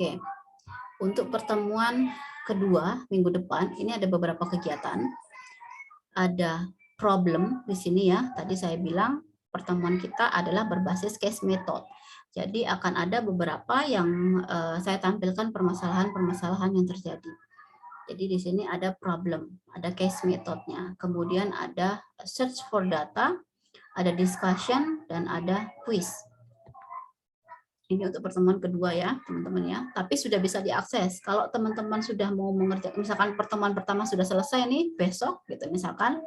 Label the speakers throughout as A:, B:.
A: Oke, untuk pertemuan kedua minggu depan ini ada beberapa kegiatan. Ada problem di sini ya. Tadi saya bilang pertemuan kita adalah berbasis case method. Jadi akan ada beberapa yang saya tampilkan permasalahan-permasalahan yang terjadi. Jadi di sini ada problem, ada case methodnya. Kemudian ada search for data, ada discussion, dan ada quiz. Ini untuk pertemuan kedua ya, teman-teman ya. Tapi sudah bisa diakses. Kalau teman-teman sudah mau mengerjakan, misalkan pertemuan pertama sudah selesai nih besok, gitu misalkan.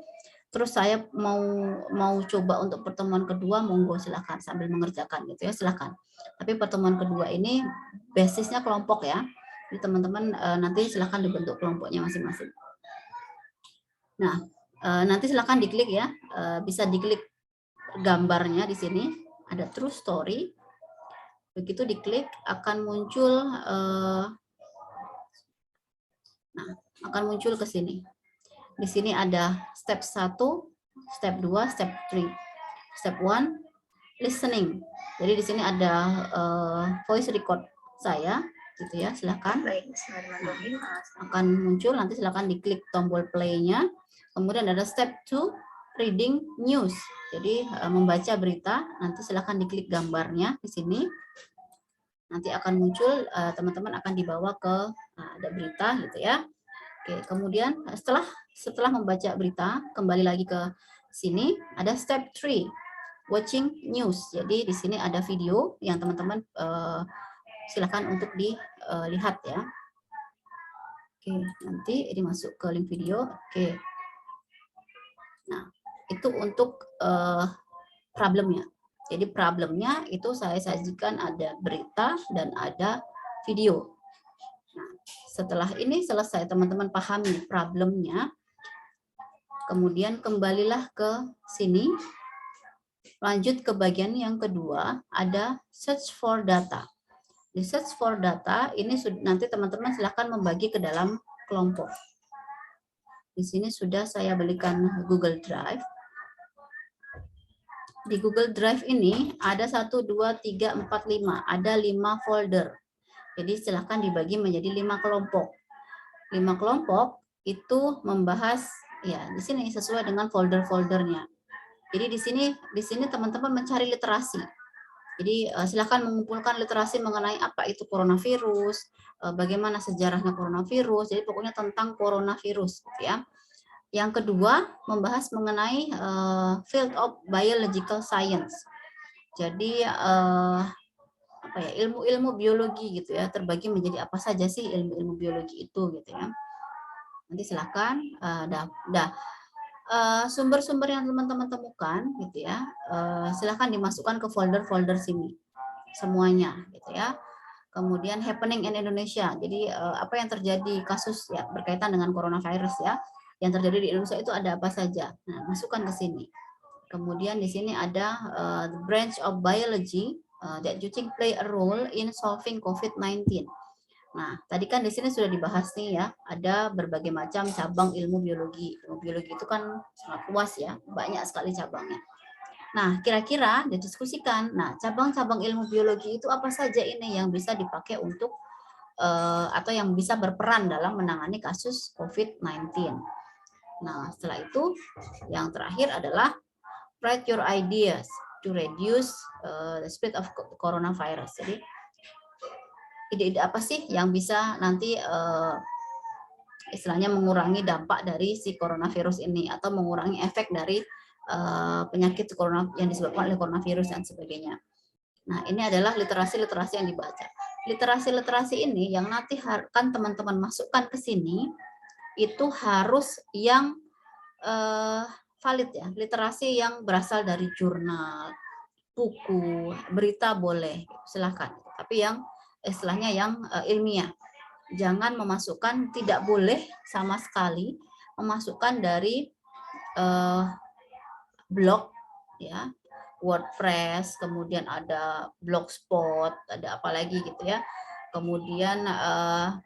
A: Terus saya mau coba untuk pertemuan kedua, monggo silakan sambil mengerjakan gitu ya, silakan. Tapi pertemuan kedua ini basisnya kelompok ya. Jadi teman-teman nanti silakan dibentuk kelompoknya masing-masing. Nah, nanti silakan diklik ya, bisa diklik gambarnya di sini ada true story. Begitu diklik akan muncul akan muncul ke sini. Di sini ada step 1, step 2, step 3. Step 1 listening. Jadi di sini ada voice record saya gitu ya, silakan. Nah, akan muncul, nanti silakan diklik tombol play-nya. Kemudian ada step 2 reading news. Jadi membaca berita, nanti silakan diklik gambarnya di sini. Nanti akan muncul, teman-teman akan dibawa ke ada berita gitu ya. Oke, kemudian setelah membaca berita, kembali lagi ke sini ada step 3 watching news. Jadi di sini ada video yang teman-teman silakan untuk dilihat ya. Oke, nanti ini masuk ke link video. Oke. Nah, itu untuk problemnya. Jadi problemnya itu saya sajikan ada berita dan ada video. Nah, setelah ini selesai teman-teman pahami problemnya, kemudian kembalilah ke sini, lanjut ke bagian yang kedua, ada search for data. Di search for data ini nanti teman-teman silahkan membagi ke dalam kelompok. Di sini sudah saya berikan Google Drive. Di Google Drive ini ada 1, 2, 3, 4, 5. Ada 5 folder. Jadi silahkan dibagi menjadi 5 kelompok. 5 kelompok itu membahas ya di sini sesuai dengan folder-foldernya. Jadi di sini teman-teman mencari literasi. Jadi silahkan mengumpulkan literasi mengenai apa itu coronavirus, bagaimana sejarahnya coronavirus. Jadi pokoknya tentang coronavirus, gitu ya. Yang kedua, membahas mengenai field of biological science. Jadi apa ya, ilmu-ilmu biologi gitu ya, terbagi menjadi apa saja sih ilmu-ilmu biologi itu gitu ya. Nanti silakan sumber-sumber yang teman-teman temukan gitu ya, silakan dimasukkan ke folder-folder sini semuanya gitu ya. Kemudian happening in Indonesia. Jadi apa yang terjadi kasus ya berkaitan dengan coronavirus ya. Yang terjadi di Indonesia itu ada apa saja. Nah, masukkan ke sini. Kemudian di sini ada the branch of biology that you think play a role in solving COVID-19. Nah, tadi kan di sini sudah dibahas nih ya, ada berbagai macam cabang ilmu biologi. Ilmu biologi itu kan sangat luas ya, banyak sekali cabangnya. Nah, kira-kira didiskusikan. Nah, cabang-cabang ilmu biologi itu apa saja ini yang bisa dipakai untuk atau yang bisa berperan dalam menangani kasus COVID-19. Nah, setelah itu yang terakhir adalah write your ideas to reduce the spread of coronavirus. Jadi ide-ide apa sih yang bisa nanti istilahnya mengurangi dampak dari si coronavirus ini atau mengurangi efek dari penyakit corona yang disebabkan oleh coronavirus dan sebagainya. Nah, ini adalah literasi-literasi yang dibaca. Literasi-literasi ini yang nanti kan teman-teman masukkan ke sini itu harus yang valid ya, literasi yang berasal dari jurnal, buku, berita boleh, silahkan. Tapi yang istilahnya yang ilmiah. Jangan memasukkan, tidak boleh sama sekali memasukkan dari blog ya, WordPress, kemudian ada Blogspot, ada apa lagi gitu ya. Kemudian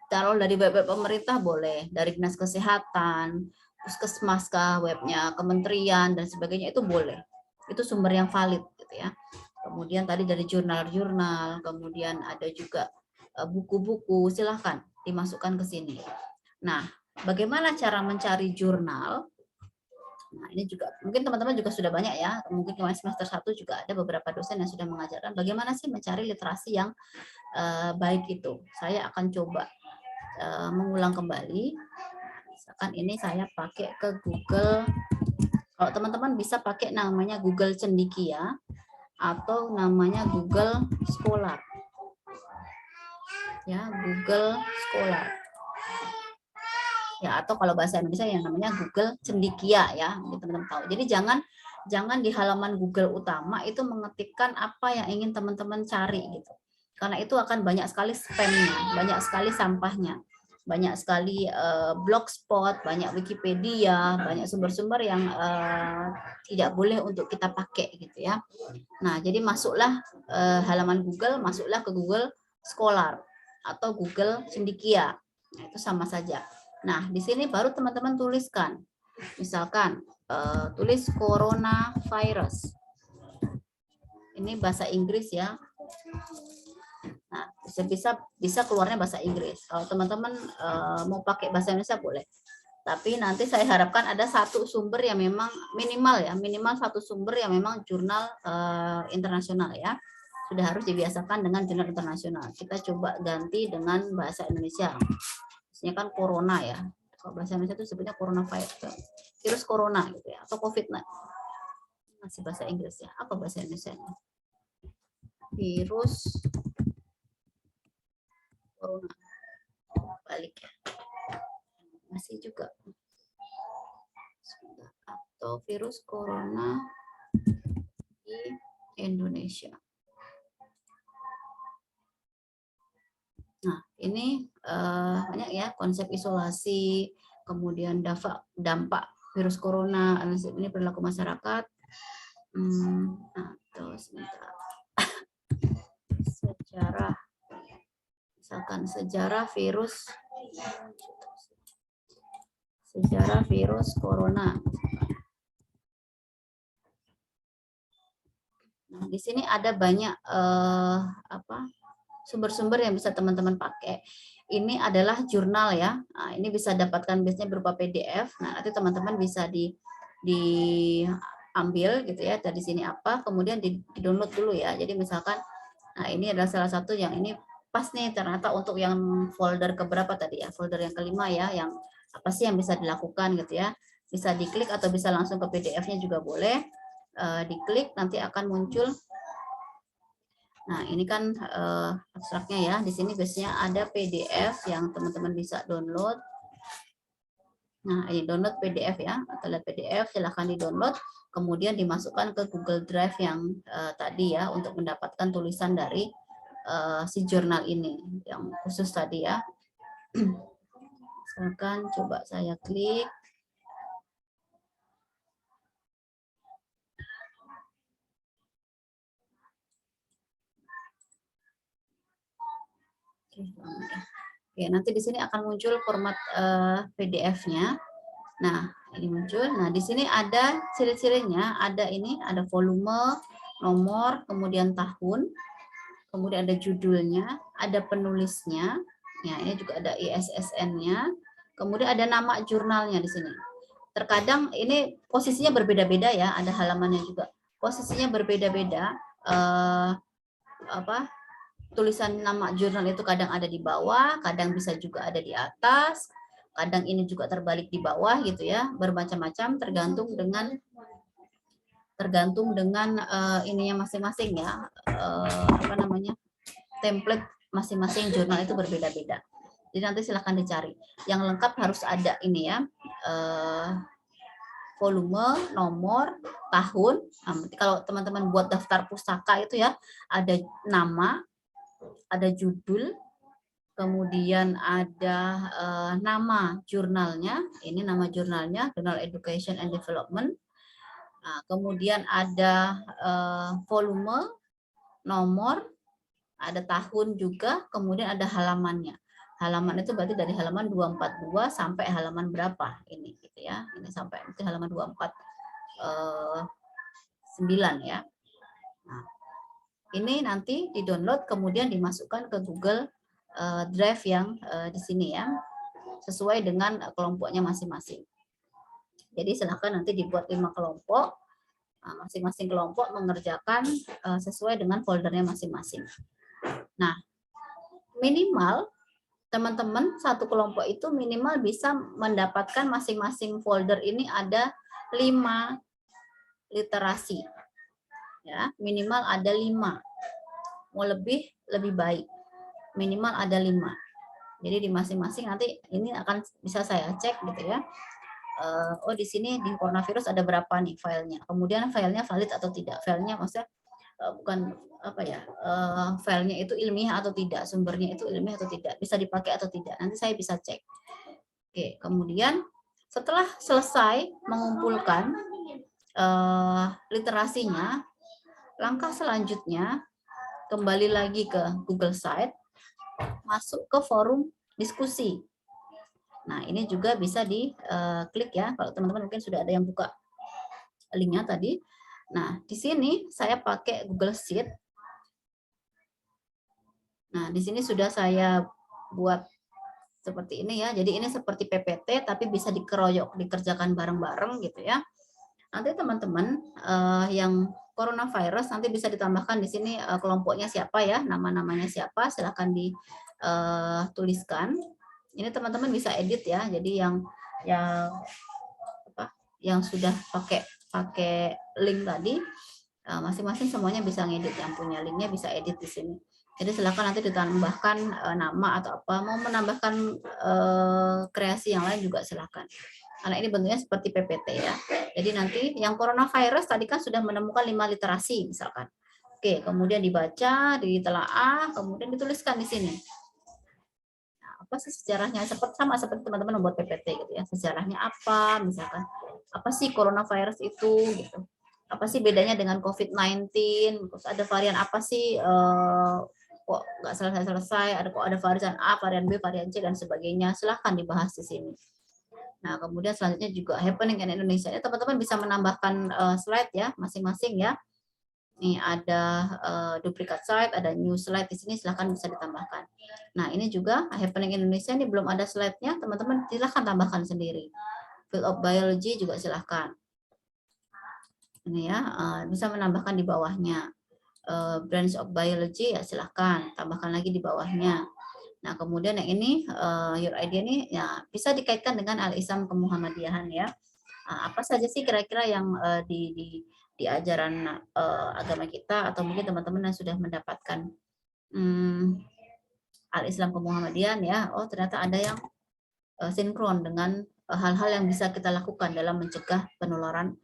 A: taruh dari web pemerintah boleh, dari Dinas Kesehatan, Puskesmas kah, webnya kementerian dan sebagainya itu boleh. Itu sumber yang valid gitu ya. Kemudian tadi dari jurnal-jurnal, kemudian ada juga buku-buku, silahkan dimasukkan ke sini. Nah, bagaimana cara mencari jurnal? Nah, ini juga mungkin teman-teman juga sudah banyak ya, mungkin kemarin semester 1 juga ada beberapa dosen yang sudah mengajarkan bagaimana sih mencari literasi yang baik itu. Saya akan coba mengulang kembali. Misalkan ini saya pakai ke Google. Kalau teman-teman bisa pakai namanya Google Cendekia atau namanya Google Scholar. Ya, Google Scholar. Ya, atau kalau bahasa Indonesia yang namanya Google Cendekia ya, teman-teman tahu. Jadi jangan di halaman Google utama itu mengetikkan apa yang ingin teman-teman cari gitu. Karena itu akan banyak sekali spamnya, banyak sekali sampahnya, banyak sekali blogspot, banyak Wikipedia, banyak sumber-sumber yang tidak boleh untuk kita pakai gitu ya. Nah, jadi masuklah halaman Google, masuklah ke Google Scholar atau Google Cendekia. Nah, itu sama saja. Nah, di sini baru teman-teman tuliskan. Misalkan tulis coronavirus. Ini bahasa Inggris ya. Nah, bisa keluarnya bahasa Inggris. Kalau teman-teman mau pakai bahasa Indonesia boleh. Tapi nanti saya harapkan ada satu sumber yang memang minimal satu sumber yang memang jurnal internasional ya. Sudah harus dibiasakan dengan jurnal internasional. Kita coba ganti dengan bahasa Indonesia. Maksudnya kan corona ya. Kalau bahasa Indonesia itu sebutnya coronavirus, virus corona gitu ya, atau COVID-19. Masih bahasa Inggris ya. Apa bahasa Indonesia? Virus corona. Balik ya. Masih juga. Atau virus corona di Indonesia. Nah, ini banyak ya konsep isolasi, kemudian dampak virus corona, ini perilaku masyarakat. Atau sebentar. Sejarah virus corona. Nah, di sini ada banyak sumber-sumber yang bisa teman-teman pakai. Ini adalah jurnal ya. Nah, ini bisa dapatkan biasanya berupa PDF. Nah, nanti teman-teman bisa diambil gitu ya dari sini apa, kemudian di-download dulu ya. Jadi misalkan, nah ini adalah salah satu yang ini pas nih ternyata untuk yang folder keberapa tadi ya, folder yang kelima ya, yang apa sih yang bisa dilakukan gitu ya. Bisa diklik atau bisa langsung ke PDF-nya juga boleh. Diklik nanti akan muncul. Nah, ini kan abstraknya ya. Di sini biasanya ada PDF yang teman-teman bisa download. Nah, ini download PDF ya. Atau lihat PDF, silahkan di-download. Kemudian dimasukkan ke Google Drive yang tadi ya, untuk mendapatkan tulisan dari si jurnal ini, yang khusus tadi ya. Misalkan coba saya klik. Oke, nanti di sini akan muncul format PDF-nya. Nah, ini muncul. Nah, di sini ada ciri-cirinya, ada volume, nomor, kemudian tahun, kemudian ada judulnya, ada penulisnya. Ya, ini juga ada ISSN-nya. Kemudian ada nama jurnalnya di sini. Terkadang ini posisinya berbeda-beda ya, ada halamannya juga. Posisinya berbeda-beda. Tulisan nama jurnal itu kadang ada di bawah, kadang bisa juga ada di atas, kadang ini juga terbalik di bawah gitu ya, bermacam-macam tergantung dengan ininya masing-masing ya, template masing-masing jurnal itu berbeda-beda. Jadi nanti silahkan dicari. Yang lengkap harus ada ini ya, volume, nomor, tahun. Nah, kalau teman-teman buat daftar pustaka itu ya, ada nama, ada judul, kemudian ada nama jurnalnya, ini nama jurnalnya, Journal Education and Development. Nah, kemudian ada volume, nomor, ada tahun juga, kemudian ada halamannya. Halaman itu berarti dari halaman 242 sampai halaman berapa ini gitu ya. Ini sampai nanti halaman 249 ya. Nah, ini nanti di-download kemudian dimasukkan ke Google drive yang di sini ya, sesuai dengan kelompoknya masing-masing. Jadi silakan nanti dibuat 5 kelompok, masing-masing kelompok mengerjakan sesuai dengan foldernya masing-masing. Nah, minimal teman-teman satu kelompok itu minimal bisa mendapatkan masing-masing folder ini ada 5 literasi. Ya, minimal ada 5. Mau lebih baik. Minimal ada 5. Jadi di masing-masing nanti ini akan bisa saya cek gitu ya. Oh di sini di coronavirus ada berapa nih filenya. Kemudian filenya valid atau tidak. Filenya maksudnya bukan apa ya, filenya itu ilmiah atau tidak, sumbernya itu ilmiah atau tidak, bisa dipakai atau tidak. Nanti saya bisa cek. Oke, kemudian setelah selesai mengumpulkan literasinya, langkah selanjutnya kembali lagi ke Google Site, masuk ke forum diskusi. Nah, ini juga bisa diklik ya, kalau teman-teman mungkin sudah ada yang buka linknya tadi. Nah, di sini saya pakai Google Sheet. Nah, di sini sudah saya buat seperti ini ya. Jadi ini seperti PPT, tapi bisa dikeroyok, dikerjakan bareng-bareng gitu ya. Nanti teman-teman yang coronavirus nanti bisa ditambahkan di sini kelompoknya siapa ya, nama-namanya siapa, silahkan dituliskan. Ini teman-teman bisa edit ya. Jadi yang sudah pakai link tadi, masing-masing semuanya bisa ngedit, yang punya linknya bisa edit di sini. Jadi silakan nanti ditambahkan nama atau apa, mau menambahkan kreasi yang lain juga silakan. Karena ini bentuknya seperti PPT ya. Jadi nanti yang coronavirus tadi kan sudah menemukan 5 literasi misalkan. Oke, kemudian dibaca, ditelaah, kemudian dituliskan di sini. Nah, apa sih sejarahnya? Sama seperti teman-teman membuat PPT gitu ya. Sejarahnya apa misalkan? Apa sih coronavirus itu gitu. Apa sih bedanya dengan COVID-19? Terus ada varian apa sih kok nggak selesai-selesai, kok ada varian A, varian B, varian C, dan sebagainya. Silahkan dibahas di sini. Nah, kemudian selanjutnya juga happening in Indonesia. Teman-teman bisa menambahkan slide ya, masing-masing ya. Ini ada duplikat slide, ada new slide di sini, silahkan bisa ditambahkan. Nah, ini juga happening Indonesia, ini belum ada slide-nya, teman-teman silahkan tambahkan sendiri. Field of Biology juga silahkan. Ini ya, bisa menambahkan di bawahnya. Branch of Biology ya silahkan tambahkan lagi di bawahnya. Nah, kemudian yang ini your idea ini ya bisa dikaitkan dengan Al-Islam Kemuhammadiyahan ya. Apa saja sih kira-kira yang di ajaran agama kita, atau mungkin teman-teman yang sudah mendapatkan Al-Islam Kemuhammadiyahan ya. Oh, ternyata ada yang sinkron dengan hal-hal yang bisa kita lakukan dalam mencegah penularan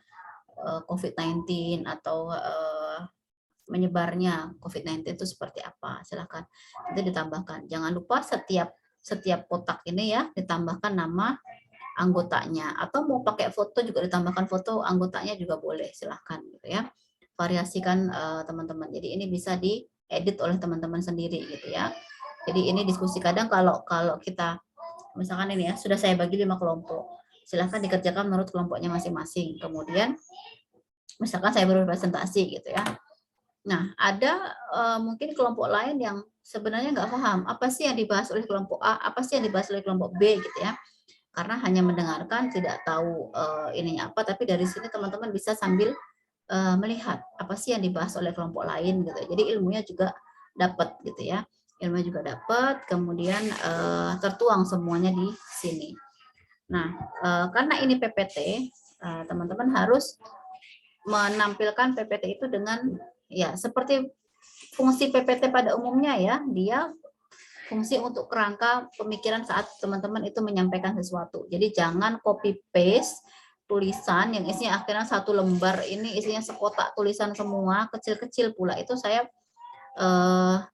A: COVID-19 atau menyebarnya COVID-19 itu seperti apa. Silakan nanti ditambahkan. Jangan lupa setiap kotak ini ya ditambahkan nama anggotanya, atau mau pakai foto juga ditambahkan foto anggotanya juga boleh, silahkan gitu ya. Variasikan teman-teman. Jadi ini bisa diedit oleh teman-teman sendiri gitu ya. Jadi ini diskusi, kadang kalau kita misalkan ini ya sudah saya bagi 5 kelompok, silahkan dikerjakan menurut kelompoknya masing-masing. Kemudian misalkan saya berpresentasi gitu ya. Nah, ada mungkin kelompok lain yang sebenarnya nggak paham apa sih yang dibahas oleh kelompok A, apa sih yang dibahas oleh kelompok B gitu ya. Karena hanya mendengarkan, tidak tahu ininya apa, tapi dari sini teman-teman bisa sambil melihat apa sih yang dibahas oleh kelompok lain gitu. Jadi ilmunya juga dapat gitu ya. Ilmunya juga dapat, kemudian tertuang semuanya di sini. Nah, karena ini PPT, teman-teman harus menampilkan PPT itu dengan ya seperti fungsi PPT pada umumnya ya, dia fungsi untuk kerangka pemikiran saat teman-teman itu menyampaikan sesuatu. Jadi jangan copy paste tulisan yang isinya akhirnya satu lembar ini isinya sekotak tulisan semua, kecil-kecil pula. Itu saya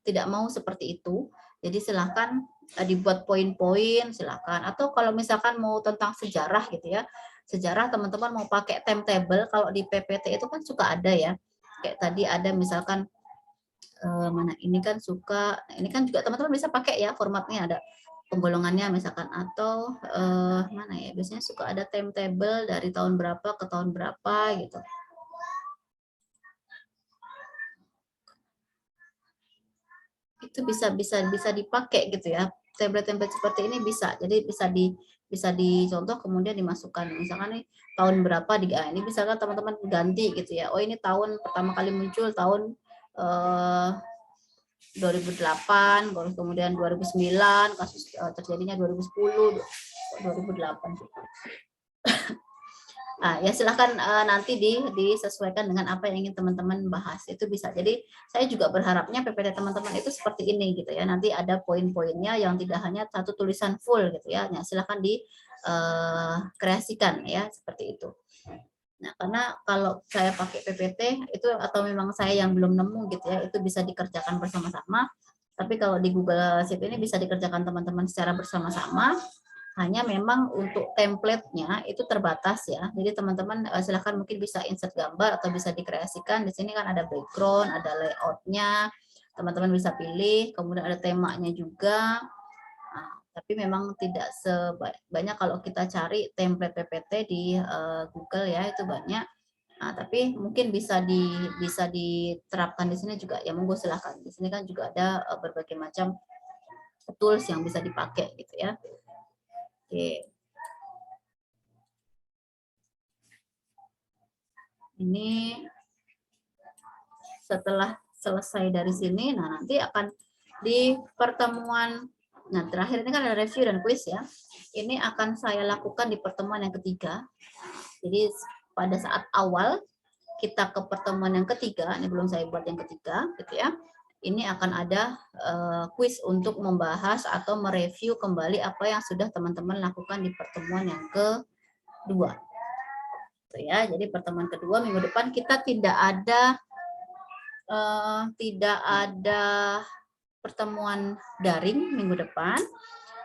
A: tidak mau seperti itu. Jadi silahkan dibuat poin-poin, silahkan. Atau kalau misalkan mau tentang sejarah gitu ya, sejarah teman-teman mau pakai timetable, kalau di PPT itu kan suka ada ya. Kayak tadi ada misalkan mana ini kan ini kan juga teman-teman bisa pakai ya, formatnya ada penggolongannya misalkan, atau mana ya, biasanya suka ada timetable dari tahun berapa ke tahun berapa gitu. itu bisa dipakai gitu ya. Template-template seperti ini bisa. Jadi bisa dicontoh kemudian dimasukkan. Misalkan nih tahun berapa ini bisa kan teman-teman ganti gitu ya. Oh, ini tahun pertama kali muncul tahun 2008, kemudian 2009, kasus terjadinya 2010, 2008. Nah, ya silahkan nanti disesuaikan dengan apa yang ingin teman-teman bahas. Itu bisa. Jadi saya juga berharapnya PPT teman-teman itu seperti ini gitu ya. Nanti ada poin-poinnya yang tidak hanya satu tulisan full gitu ya. Nah, silahkan dikreasikan ya seperti itu. Nah, karena kalau saya pakai PPT itu atau memang saya yang belum nemu gitu ya, itu bisa dikerjakan bersama-sama. Tapi kalau di Google Sheet ini bisa dikerjakan teman-teman secara bersama-sama. Hanya memang untuk template-nya itu terbatas ya. Jadi teman-teman silahkan mungkin bisa insert gambar atau bisa dikreasikan. Di sini kan ada background, ada layout-nya. Teman-teman bisa pilih, kemudian ada temanya juga. Nah, tapi memang tidak sebanyak kalau kita cari template PPT di Google ya, itu banyak. Nah, tapi mungkin bisa diterapkan di sini juga ya, monggo silahkan. Di sini kan juga ada berbagai macam tools yang bisa dipakai gitu ya. Oke. Ini setelah selesai dari sini, nah nanti akan di pertemuan, nah terakhir ini kan ada review dan quiz ya. Ini akan saya lakukan di pertemuan yang ketiga. Jadi pada saat awal kita ke pertemuan yang ketiga, ini belum saya buat yang ketiga, gitu ya. Ini akan ada quiz untuk membahas atau mereview kembali apa yang sudah teman-teman lakukan di pertemuan yang kedua. Ya, jadi pertemuan kedua minggu depan kita tidak ada pertemuan daring minggu depan,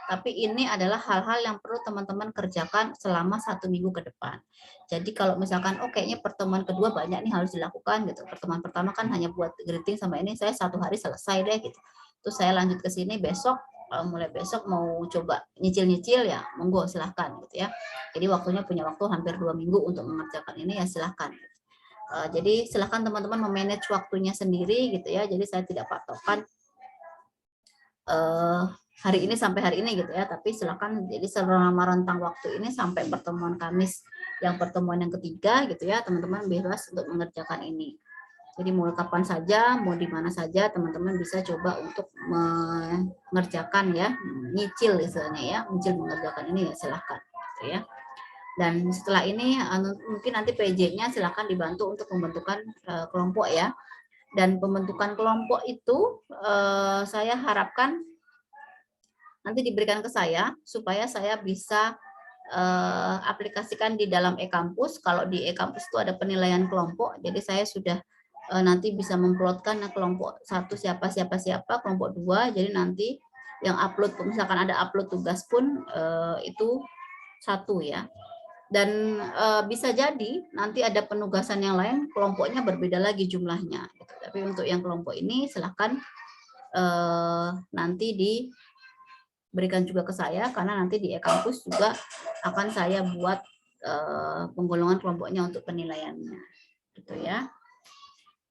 A: tapi ini adalah hal-hal yang perlu teman-teman kerjakan selama 1 minggu ke depan. Jadi kalau misalkan kayaknya pertemuan kedua banyak nih harus dilakukan gitu. Pertemuan pertama kan hanya buat greeting sama ini, saya 1 hari selesai deh gitu. Terus saya lanjut ke sini besok, mulai besok mau coba nyicil-nyicil ya, monggo silahkan gitu ya. Jadi punya waktu hampir 2 minggu untuk mengerjakan ini ya silahkan. Jadi silahkan teman-teman memanage waktunya sendiri gitu ya. Jadi saya tidak patokan hari ini sampai hari ini gitu ya, tapi silakan jadi selama rentang waktu ini sampai pertemuan Kamis yang pertemuan yang ketiga gitu ya, teman-teman bebas untuk mengerjakan ini. Jadi mau kapan saja, mau di mana saja, teman-teman bisa coba untuk mengerjakan ya, nyicil istilahnya ya, nyicil mengerjakan ini ya silahkan gitu ya. Dan setelah ini mungkin nanti PJ-nya silahkan dibantu untuk pembentukan kelompok ya. Dan pembentukan kelompok itu saya harapkan nanti diberikan ke saya supaya saya bisa aplikasikan di dalam e-kampus. Kalau di e-kampus itu ada penilaian kelompok, jadi saya sudah nanti bisa memplotkan kelompok 1 siapa, kelompok 2, jadi nanti yang upload, misalkan ada upload tugas pun itu 1 ya. Dan bisa jadi nanti ada penugasan yang lain, kelompoknya berbeda lagi jumlahnya. Tapi untuk yang kelompok ini silahkan nanti diberikan juga ke saya, karena nanti di e-kampus juga akan saya buat penggolongan kelompoknya untuk penilaiannya. Gitu ya.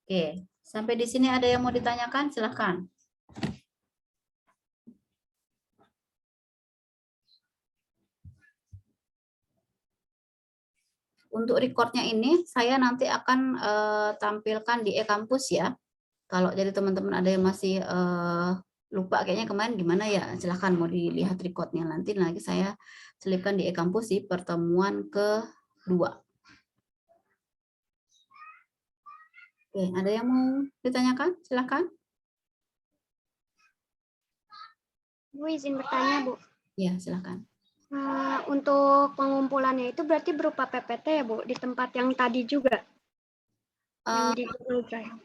A: Oke, sampai di sini ada yang mau ditanyakan? Silahkan. Untuk recordnya ini saya nanti akan tampilkan di e-kampus ya. Kalau jadi teman-teman ada yang masih lupa kayaknya kemarin gimana ya, silahkan mau dilihat recordnya nanti lagi saya selipkan di e-kampus di pertemuan kedua. Oke, ada yang mau ditanyakan? Silahkan.
B: Bu, izin bertanya, Bu.
A: Ya, silahkan.
B: Untuk pengumpulannya itu berarti berupa PPT ya, Bu, di tempat yang tadi juga? Yang di Google Drive.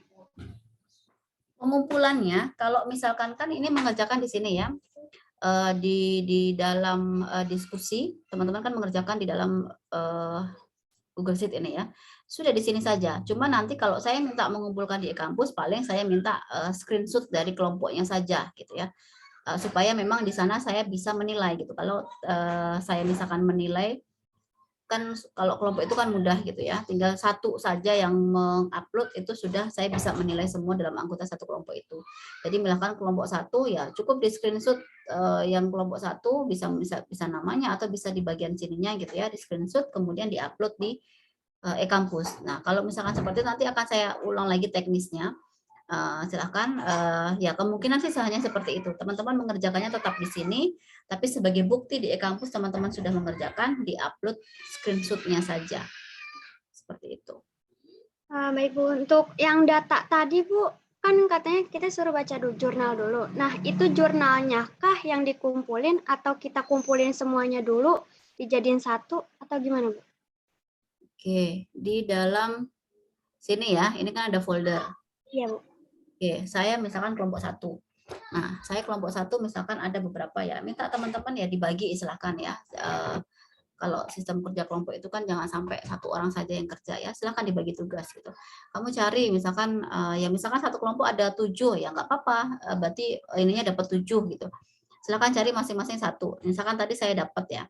A: Pengumpulannya, kalau misalkan kan ini mengerjakan di sini ya, di dalam diskusi, teman-teman kan mengerjakan di dalam Google Sheet ini ya, sudah di sini saja. Cuma nanti kalau saya minta mengumpulkan di e-kampus, paling saya minta screenshot dari kelompoknya saja gitu ya, supaya memang di sana saya bisa menilai gitu. Kalau saya misalkan menilai kan kalau kelompok itu kan mudah gitu ya, tinggal satu saja yang mengupload itu sudah saya bisa menilai semua dalam anggota satu kelompok itu. Jadi misalkan kelompok satu ya cukup di screenshot yang kelompok satu bisa namanya atau bisa di bagian sininya gitu ya, di screenshot kemudian diupload di e-kampus. Nah kalau misalkan seperti itu nanti akan saya ulang lagi teknisnya. Silahkan ya kemungkinan sih hanya seperti itu, teman-teman mengerjakannya tetap di sini, tapi sebagai bukti di e-kampus teman-teman sudah mengerjakan, di-upload screenshot-nya saja seperti itu.
B: Baik Bu, untuk yang data tadi Bu, kan katanya kita suruh baca jurnal dulu. Nah itu jurnalnya kah yang dikumpulin atau kita kumpulin semuanya dulu dijadiin satu atau gimana Bu?
A: Oke, di dalam sini ya, ini kan ada folder.
B: Iya Bu.
A: Oke, saya misalkan kelompok satu. Nah, saya kelompok satu misalkan ada beberapa ya, minta teman-teman ya dibagi silahkan ya. Kalau sistem kerja kelompok itu kan jangan sampai satu orang saja yang kerja ya, silahkan dibagi tugas gitu. Kamu cari misalkan ya misalkan satu kelompok ada 7 ya nggak apa-apa, berarti ininya dapat 7 gitu. Silahkan cari masing-masing satu. Misalkan tadi saya dapat ya.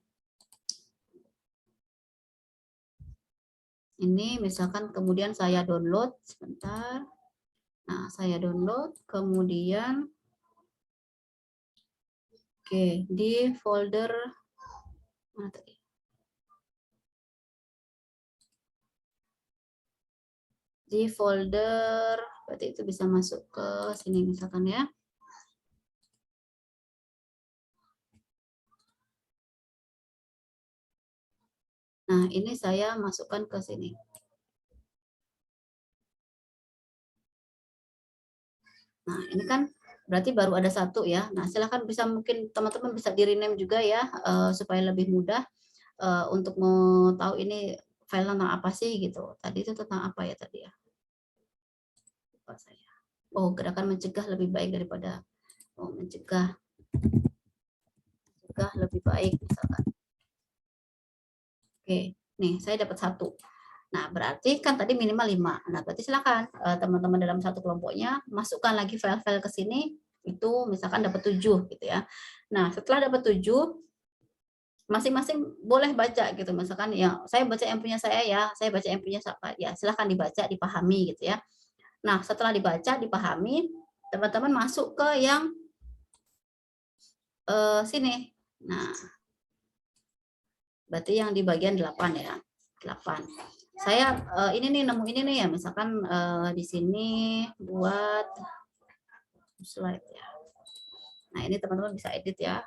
A: Ini misalkan kemudian saya download sebentar. Nah, saya download, kemudian oke, di folder mana tadi? Di folder, berarti itu bisa masuk ke sini misalkan ya. Nah, ini saya masukkan ke sini. Nah, ini kan berarti baru ada satu ya. Nah, silahkan bisa mungkin teman-teman bisa di-rename juga ya, supaya lebih mudah untuk mau tahu ini file tentang apa sih gitu. Tadi itu tentang apa ya tadi ya? Lupa saya. Oh, gerakan mencegah lebih baik daripada mencegah lebih baik misalkan. Oke, nih saya dapat satu. Nah, berarti kan tadi minimal 5. Nah, berarti silakan teman-teman dalam satu kelompoknya masukkan lagi file-file ke sini, itu misalkan dapat 7 gitu ya. Nah, setelah dapat 7, masing-masing boleh baca gitu. Misalkan ya, saya baca yang punya saya ya, saya baca yang punya siapa ya, silakan dibaca, dipahami gitu ya. Nah, setelah dibaca, dipahami, teman-teman masuk ke yang sini. Nah, berarti yang di bagian 8 ya. 8. Saya ini nih nemu ini nih ya, misalkan di sini buat slide ya. Nah, ini teman-teman bisa edit ya,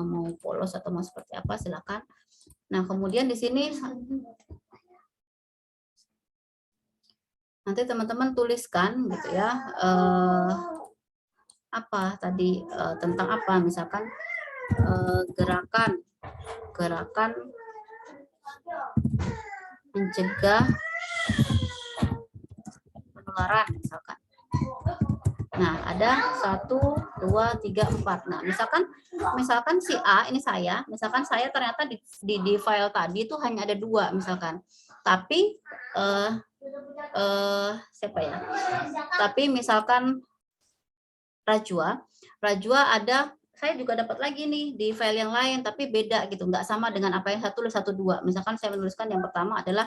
A: mau polos atau mau seperti apa silakan. Nah, kemudian di sini nanti teman-teman tuliskan gitu ya, apa tadi tentang apa, misalkan gerakan mencegah penularan misalkan. Nah, ada 1, 2, 3, 4. Nah, misalkan si A ini saya, misalkan saya ternyata di file tadi itu hanya ada 2 misalkan. Tapi siapa ya? Tapi misalkan Rajwa ada, saya juga dapat lagi nih di file yang lain tapi beda gitu, nggak sama dengan apa yang saya tulis 1, 2. Misalkan saya menuliskan yang pertama adalah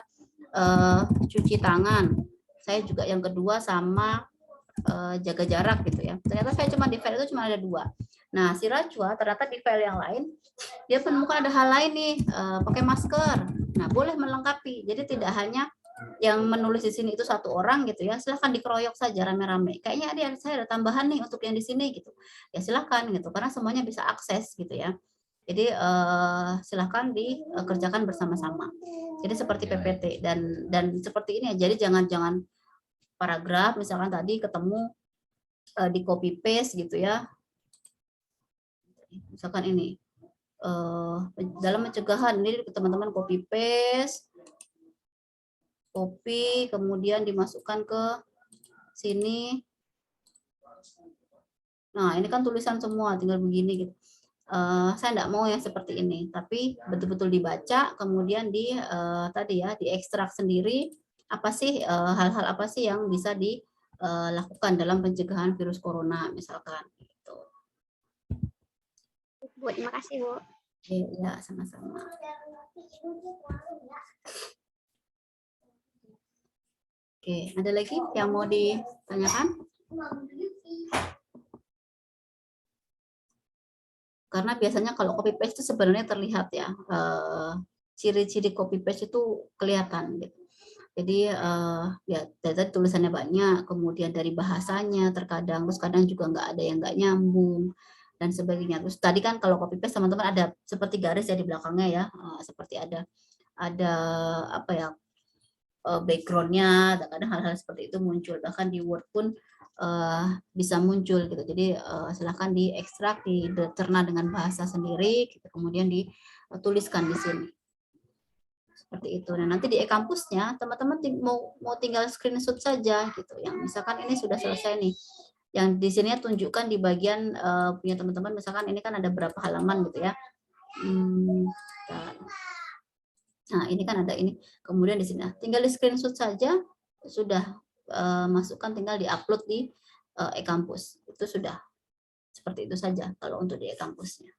A: cuci tangan. Saya juga yang kedua sama jaga jarak gitu ya. Ternyata saya cuma di file itu cuma ada 2. Nah, si Rajwa ternyata di file yang lain dia menemukan ada hal lain nih, pakai masker. Nah, boleh melengkapi. Jadi tidak hanya yang menulis di sini itu 1 orang gitu ya, silahkan dikeroyok saja rame-rame. Kayaknya saya ada tambahan nih untuk yang di sini gitu. Ya silahkan gitu, karena semuanya bisa akses gitu ya. Jadi silahkan dikerjakan bersama-sama. Jadi seperti PPT dan seperti ini ya. Jadi jangan paragraf misalkan tadi ketemu di copy paste gitu ya. Misalkan ini dalam pencegahan ini teman-teman copy paste, kemudian dimasukkan ke sini. Nah, ini kan tulisan semua, tinggal begini gitu. Saya enggak mau yang seperti ini, tapi betul-betul dibaca, kemudian tadi ya, diekstrak sendiri apa sih hal-hal apa sih yang bisa dilakukan dalam pencegahan virus corona misalkan gitu.
B: Bu, terima kasih Bu.
A: Ya, sama-sama. Oke, ada lagi yang mau ditanyakan? Karena biasanya kalau copy paste itu sebenarnya terlihat ya, ciri-ciri copy paste itu kelihatan gitu. Jadi ya dari tulisannya banyak, kemudian dari bahasanya terkadang, terus kadang juga nggak ada yang nggak nyambung dan sebagainya. Terus tadi kan kalau copy paste teman-teman ada seperti garis ya di belakangnya ya, seperti ada apa ya, backgroundnya, kadang hal-hal seperti itu muncul, bahkan di Word pun bisa muncul gitu. Jadi silahkan diekstrak, dicerna dengan bahasa sendiri, gitu. Kemudian dituliskan di sini seperti itu. Nah nanti di e-kampusnya teman-teman mau tinggal screenshot saja gitu. Yang misalkan ini sudah selesai nih, yang di sini tunjukkan di bagian punya teman-teman, misalkan ini kan ada berapa halaman gitu ya. Nah, ini kan ada ini. Kemudian di sini tinggal di screenshot saja, sudah masukkan, tinggal di-upload di e-kampus. Itu sudah seperti itu saja kalau untuk di e-kampusnya.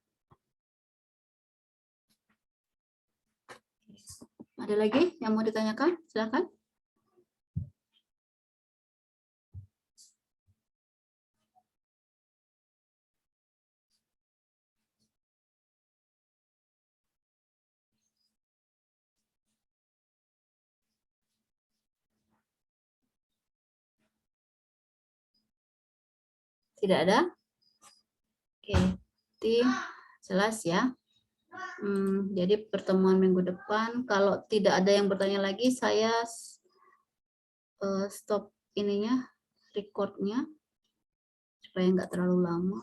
A: Ada lagi yang mau ditanyakan? Silakan. Tidak ada? Oke, berarti jelas ya. Jadi pertemuan minggu depan, kalau tidak ada yang bertanya lagi, saya stop ininya, recordnya, supaya nggak terlalu lama.